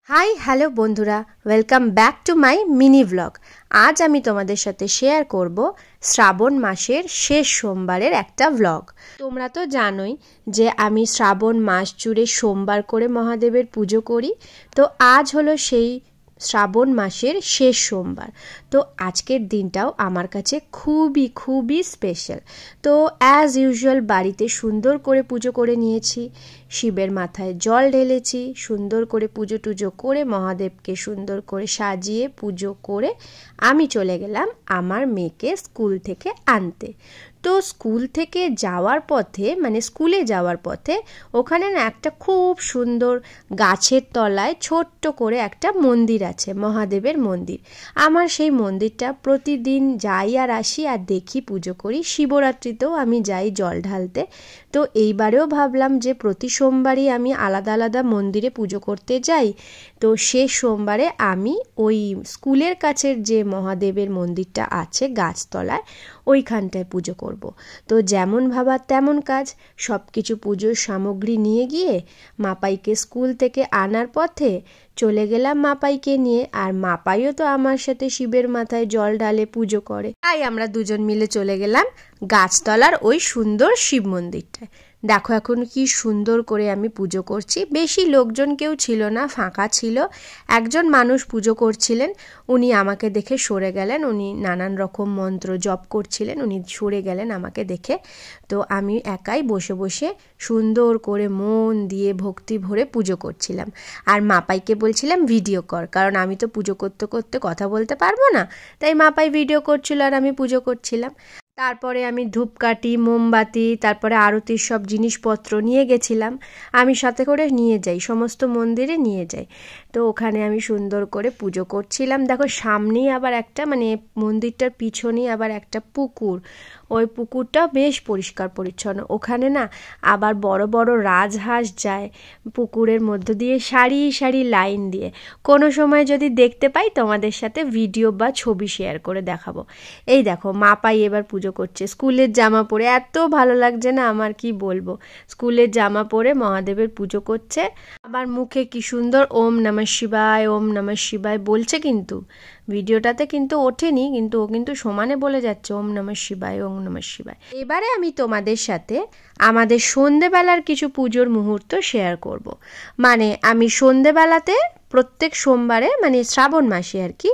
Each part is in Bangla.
হাই হ্যালো বন্ধুরা, welcome back to my mini blog. আজ আমি তোমাদের সাথে শেয়ার করব শ্রাবণ মাসের শেষ সোমবারের একটা ব্লগ। তোমরা তো জানোই যে আমি শ্রাবণ মাস জুড়ে সোমবার করে মহাদেবের পুজো করি। তো আজ হলো সেই শ্রাবণ মাসের শেষ সোমবার। তো আজকের দিনটাও আমার কাছে খুবই স্পেশাল। তো অ্যাজ ইউজুয়াল বাড়িতে সুন্দর করে পুজো করে নিয়েছি, শিবের মাথায় জল ঢেলেছি, সুন্দর করে পুজো টুজো করে মহাদেবকে সুন্দর করে সাজিয়ে পুজো করে আমি চলে গেলাম আমার মেয়েকে স্কুল থেকে আনতে। তো স্কুল থেকে যাওয়ার পথে স্কুলে যাওয়ার পথে ওখানে না একটা খুব সুন্দর গাছের তলায় ছোট্ট করে একটা মন্দির আছে, মহাদেবের মন্দির। আমার সেই মন্দিরটা প্রতিদিন যাই আর আসি আর দেখি, পুজো করি। শিবরাত্রিতেও আমি যাই জল ঢালতে। তো এইবারেও ভাবলাম যে প্রতি সোমবারই আমি আলাদা আলাদা মন্দিরে পুজো করতে যাই। তো শেষ সোমবারে আমি ওই স্কুলের কাছের যে মহাদেবের মন্দিরটা আছে গাছতলায়, ওইখানটায় পুজো করব। তো যেমন ভাবা তেমন কাজ, সব কিছু পুজোর সামগ্রী নিয়ে গিয়ে মাপাইকে স্কুল থেকে আনার পথে চলে গেলাম মাপাইকে নিয়ে। আর মাপাইও তো আমার সাথে শিবের মাথায় জল ঢালে পুজো করে, তাই আমরা দুজন মিলে চলে গেলাম গাছতলার ওই সুন্দর শিব মন্দিরটায়। দেখো এখন কি সুন্দর করে আমি পুজো করছি। বেশি লোকজন কেউ ছিল না, ফাঁকা ছিল। একজন মানুষ পুজো করছিলেন, উনি আমাকে দেখে সরে গেলেন। উনি নানান রকম মন্ত্র জপ করছিলেন, উনি সরে গেলেন আমাকে দেখে। তো আমি একাই বসে বসে সুন্দর করে মন দিয়ে ভক্তি ভরে পুজো করছিলাম। আর মাপাইকে বলছিলাম ভিডিও কর, কারণ আমি তো পুজো করতে করতে কথা বলতে পারবো না। তাই মাপাই ভিডিও করছিল আর আমি পুজো করছিলাম। তারপরে আমি ধূপকাঠি, মোমবাতি, তারপরে আরতির সব জিনিসপত্র নিয়ে গেছিলাম। আমি সাথে করে নিয়ে যাই, সমস্ত মন্দিরে নিয়ে যাই। তো ওখানে আমি সুন্দর করে পুজো করছিলাম। দেখো সামনেই আবার একটা মন্দিরটার পিছনেই আবার একটা পুকুর। ওই পুকুরটা বেশ পরিষ্কার পরিচ্ছন্ন। ওখানে না আবার বড় বড় রাজহাঁস যায় পুকুরের মধ্য দিয়ে, সারি সারি লাইন দিয়ে। কোনো সময় যদি দেখতে পাই তোমাদের সাথে ভিডিও বা ছবি শেয়ার করে দেখাবো। এই দেখো মাপাই এবার পুজো করছে স্কুলের জামা পরে। এত ভালো লাগছে না আমার, কি বলবো। স্কুলের জামা পরে মহাদেবের পুজো করছে, আবার মুখে কি সুন্দর ওম নমঃ শিবায় ওম নমঃ শিবায় বলছে। কিন্তু ভিডিওটাতে কিন্তু ওঠেনি, কিন্তু ও কিন্তু সমানে বলে যাচ্ছে ওম নমঃ শিবায় ওম নমঃ শিবায়। এবারে আমি তোমাদের সাথে আমাদের সন্ধেবেলার কিছু পুজোর মুহূর্ত শেয়ার করব। আমি সন্ধেবেলাতে প্রত্যেক সোমবারে শ্রাবণ মাসে আর কি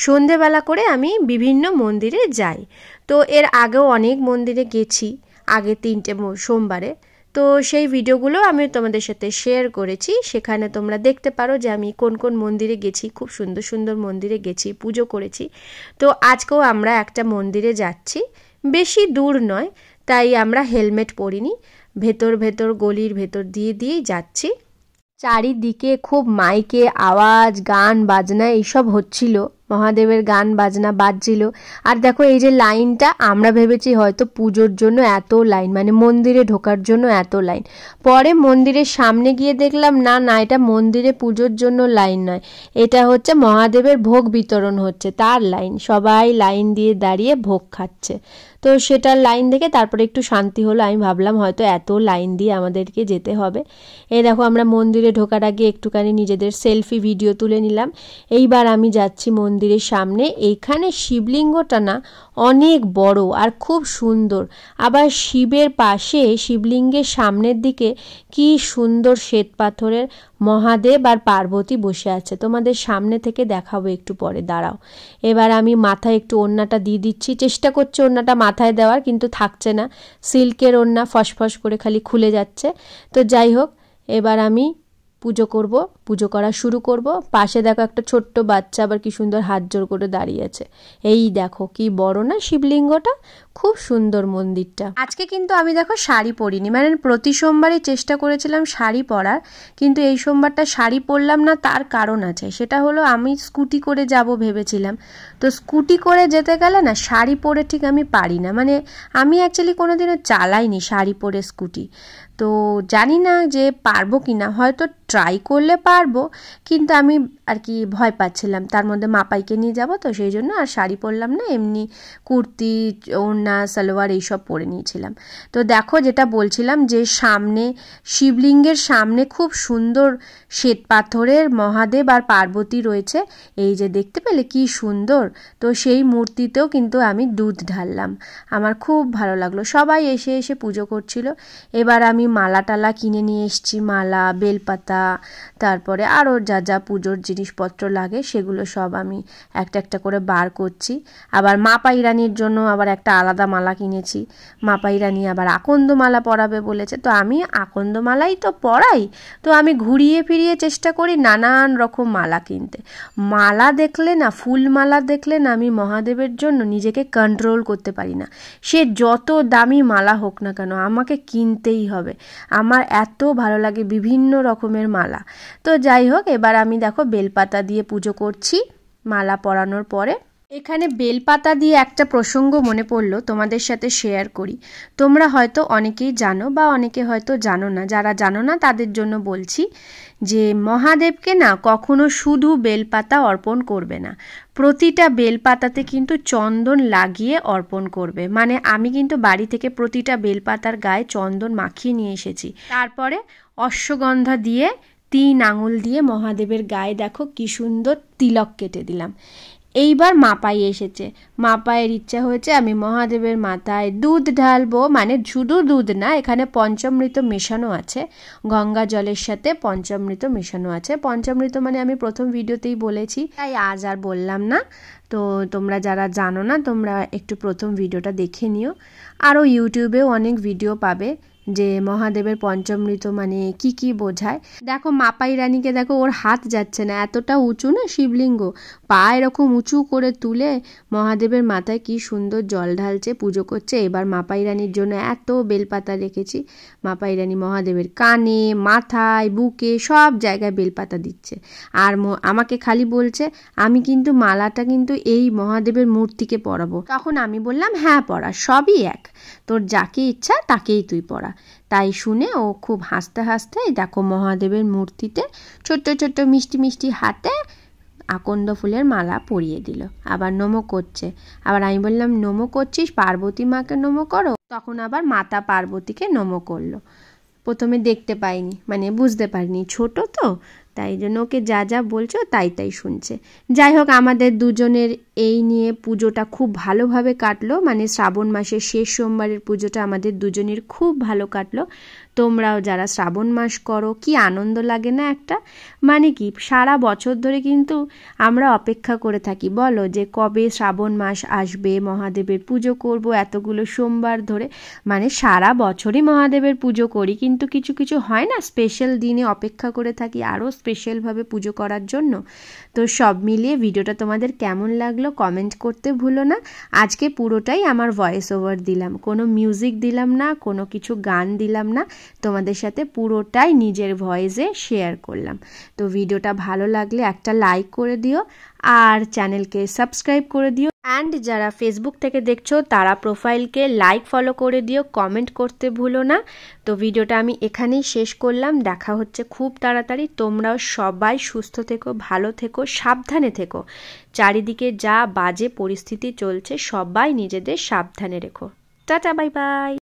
সন্ধেবেলা করে আমি বিভিন্ন মন্দিরে যাই। তো এর আগেও অনেক মন্দিরে গেছি, আগে 3টে সোমবারে। তো সেই ভিডিওগুলো আমি তোমাদের সাথে শেয়ার করেছি। সেখানে তোমরা দেখতে পারো যে আমি কোন কোন মন্দিরে গেছি। খুব সুন্দর সুন্দর মন্দিরে গেছি, পুজো করেছি। তো আজকেও আমরা একটা মন্দিরে যাচ্ছি, বেশি দূর নয়, তাই আমরা হেলমেট পরিনি। ভেতর গলির ভেতর দিয়েই যাচ্ছি। চারিদিকে খুব মাইকে আওয়াজ, গান বাজনা এইসব হচ্ছিল, মহাদেবের গান বাজনা বাজছিল। আর দেখো এই যে লাইনটা, আমরা ভেবেছি হয়তো পুজোর জন্য এত লাইন, মন্দিরে ঢোকার জন্য এত লাইন। পরে মন্দিরের সামনে গিয়ে দেখলাম না, এটা মন্দিরে পুজোর জন্য লাইন নয়, এটা হচ্ছে মহাদেবের ভোগ বিতরণ হচ্ছে তার লাইন। সবাই লাইন দিয়ে দাঁড়িয়ে ভোগ খাচ্ছে। তো সেটার লাইন দেখে তারপরে একটু শান্তি হলো। আমি ভাবলাম হয়তো এত লাইন দিয়ে আমাদেরকে যেতে হবে। এই দেখো আমরা মন্দিরে ঢোকার আগে একটুখানি নিজেদের সেলফি ভিডিও তুলে নিলাম। এইবার আমি যাচ্ছি মন্দিরের সামনে। এইখানে শিবলিঙ্গটা না অনেক বড় আর খুব সুন্দর। আবার শিবের পাশে শিবলিঙ্গের সামনের দিকে কি সুন্দর শ্বেত পাথরের মহাদেব আর পার্বতী বসে আছে। তোমাদের সামনে থেকে দেখাবো একটু পরে, দাঁড়াও। এবার আমি মাথায় একটু ওড়নাটা দিয়ে দিচ্ছি, চেষ্টা করছি ওড়নাটা মাথায় দেওয়ার, কিন্তু থাকছে না। সিল্কের ওড়না ফসফস করে খালি খুলে যাচ্ছে। তো যাই হোক, এবার আমি পুজো করব, পুজো করা শুরু করব। পাশে দেখো একটা ছোট্ট বাচ্চা আবার কি সুন্দর হাত জোড় করে দাঁড়িয়ে আছে। এই দেখো কি বড় না শিবলিঙ্গটা, খুব সুন্দর মন্দিরটা। আজকে কিন্তু আমি দেখো শাড়ি পরিনি, প্রতি সোমবারই চেষ্টা করেছিলাম শাড়ি পরার, কিন্তু এই সোমবারটা শাড়ি পরলাম না। তার কারণ আছে, সেটা হলো আমি স্কুটি করে যাব ভেবেছিলাম। তো স্কুটি করে যেতে গেলে না শাড়ি পরে ঠিক আমি পারি না, আমি অ্যাকচুয়ালি কোনোদিনও চালাইনি শাড়ি পরে স্কুটি। তো জানি না যে পারবো কি না, হয়তো ট্রাই করলে পারবো, কিন্তু আমি আর কি ভয় পাচ্ছিলাম। তার মধ্যে মাপাইকে নিয়ে যাব, তো সেই জন্য আর শাড়ি পরলাম না, এমনি কুর্তি, ওড়না, সালোয়ার এইসব পরে নিয়েছিলাম। তো দেখো যেটা বলছিলাম যে সামনে শিবলিঙ্গের সামনে খুব সুন্দর শ্বেত পাথরের মহাদেব আর পার্বতী রয়েছে, এই যে দেখতে পেলে কি সুন্দর। তো সেই মূর্তিতেও কিন্তু আমি দুধ ঢাললাম, আমার খুব ভালো লাগলো। সবাই এসে এসে পুজো করছিল। এবার আমি মালা টালা কিনে নিয়ে এসেছি, মালা, বেলপাতা, তারপরে আরও যা যা পুজোর জিনিসপত্র লাগে সেগুলো সব আমি একটা একটা করে বার করছি। আবার মাপাই রানীর জন্য আবার একটা আলাদা মালা কিনেছি। মাপাই রানী আবার আকন্দ মালা পরাবে বলেছে, তো আমি আকন্দ মালাই তো পরাই, তো আমি ঘুরিয়ে ফিরিয়ে চেষ্টা করি নানান রকম মালা কিনতে। মালা দেখলে না, ফুল মালা দেখলে না, আমি মহাদেবের জন্য নিজেকে কন্ট্রোল করতে পারি না। সে যত দামি মালা হোক না কেন আমাকে কিনতেই হবে, আমার এত ভালো লাগে বিভিন্ন রকমের মালা। তো যাই হোক, এবার আমি দেখো বেলপাতা দিয়ে পুজো করছি মালা পরানোর পরে। এখানে বেলপাতা দিয়ে একটা প্রসঙ্গ মনে পড়লো, তোমাদের সাথে শেয়ার করি। তোমরা হয়তো অনেকেই জানো বা অনেকে হয়তো জানো না, যারা জানো না তাদের জন্য বলছি যে মহাদেবকে না কখনো শুধু বেলপাতা অর্পণ করবে না, প্রতিটা বেলপাতাতে কিন্তু চন্দন লাগিয়ে অর্পণ করবে। মানে আমি কিন্তু বাড়ি থেকে প্রতিটা বেলপাতার গায়ে চন্দন মাখিয়ে নিয়ে এসেছি, তারপরে অশ্বগন্ধা দিয়ে 3 আঙুল দিয়ে মহাদেবের গায়ে দেখো কি সুন্দর তিলক কেটে দিলাম। এইবার মাপাই এসেছে, মাপাইয়ের ইচ্ছা হয়েছে আমি মহাদেবের মাথায় দুধ ঢালবো, মানে শুধু দুধ না, এখানে পঞ্চামৃত মেশানো আছে, গঙ্গা জলের সাথে পঞ্চামৃত মেশানো আছে। পঞ্চামৃত মানে আমি প্রথম ভিডিওতেই বলেছি, তাই আজ আর বললাম না। তো তোমরা যারা জানো না তোমরা একটু প্রথম ভিডিওটা দেখে নিও। আরও ইউটিউবেও অনেক ভিডিও পাবে যে মহাদেবের পঞ্চামৃত মানে কি কি বোঝায়। দেখো মাপাই রানীকে দেখো, ওর হাত যাচ্ছে না, এতটা উঁচু না শিবলিঙ্গ, পা এরকম উঁচু করে তুলে মহাদেবের মাথায় কি সুন্দর জল ঢালছে, পুজো করছে। এবার মাপাই রানীর জন্য এত বেলপাতা রেখেছি, মাপাই রানী মহাদেবের কানে, মাথায়, বুকে সব জায়গায় বেলপাতা দিচ্ছে। আর আমাকে খালি বলছে আমি কিন্তু মালাটা কিন্তু এই মহাদেবের মূর্তিকে পরাবো। তখন আমি বললাম হ্যাঁ পরা, সবই এক, তোর যাকে ইচ্ছা তাকেই তুই পরা। তাই শুনে ও খুব হাসতে হাসতে দেখো মহাদেবের মূর্তিতে ছোট্ট ছোট্ট মিষ্টি মিষ্টি হাতে আকন্দ ফুলের মালা পরিয়ে দিল। আবার নমো করছে, আবার আমি বললাম নমো করছিস, পার্বতী মাকে নমো করো। তখন আবার মাতা পার্বতীকে নমো করলো। প্রথমে দেখতে পাইনি, মানে বুঝতে পারিনি, ছোট তো, তাই জন্য ওকে যা যা বলছো তাই তাই শুনছে। যাই হোক, আমাদের দুজনের এই নিয়ে পুজোটা খুব ভালোভাবে কাটলো, মানে শ্রাবণ মাসের শেষ সোমবারের পুজোটা আমাদের দুজনের খুব ভালো কাটলো। তোমরাও যারা শ্রাবণ মাস করো, কি আনন্দ লাগে না একটা, মানে কি সারা বছর ধরে কিন্তু আমরা অপেক্ষা করে থাকি বলো যে কবে শ্রাবণ মাস আসবে, মহাদেবের পুজো করব এতগুলো সোমবার ধরে, মানে সারা বছরই মহাদেবের পুজো করি, কিন্তু কিছু কিছু হয় না স্পেশাল দিনে অপেক্ষা করে থাকি আরও স্পেশালভাবে পুজো করার জন্য। তো সব মিলিয়ে ভিডিওটা তোমাদের কেমন লাগলো কমেন্ট করতে ভুলো না। আজকে পুরোটাই আমার ভয়েস ওভার দিলাম, কোনো মিউজিক দিলাম না, কোনো কিছু গান দিলাম না, তোমাদের সাথে পুরোটাই নিজের ভয়েসে শেয়ার করলাম। তো ভিডিওটা ভালো লাগলে একটা লাইক করে দিও আর চ্যানেলকে সাবস্ক্রাইব করে দিও। অ্যান্ড যারা ফেসবুক থেকে দেখছো তারা প্রোফাইলকে লাইক ফলো করে দিও, কমেন্ট করতে ভুলো না। তো ভিডিওটা আমি এখানেই শেষ করলাম, দেখা হচ্ছে খুব তাড়াতাড়ি। তোমরাও সবাই সুস্থ থেকো, ভালো থেকো, সাবধানে থেকো। চারিদিকে যা বাজে পরিস্থিতি চলছে সবাই নিজেদের সাবধানে রেখো। Tata, bye bye.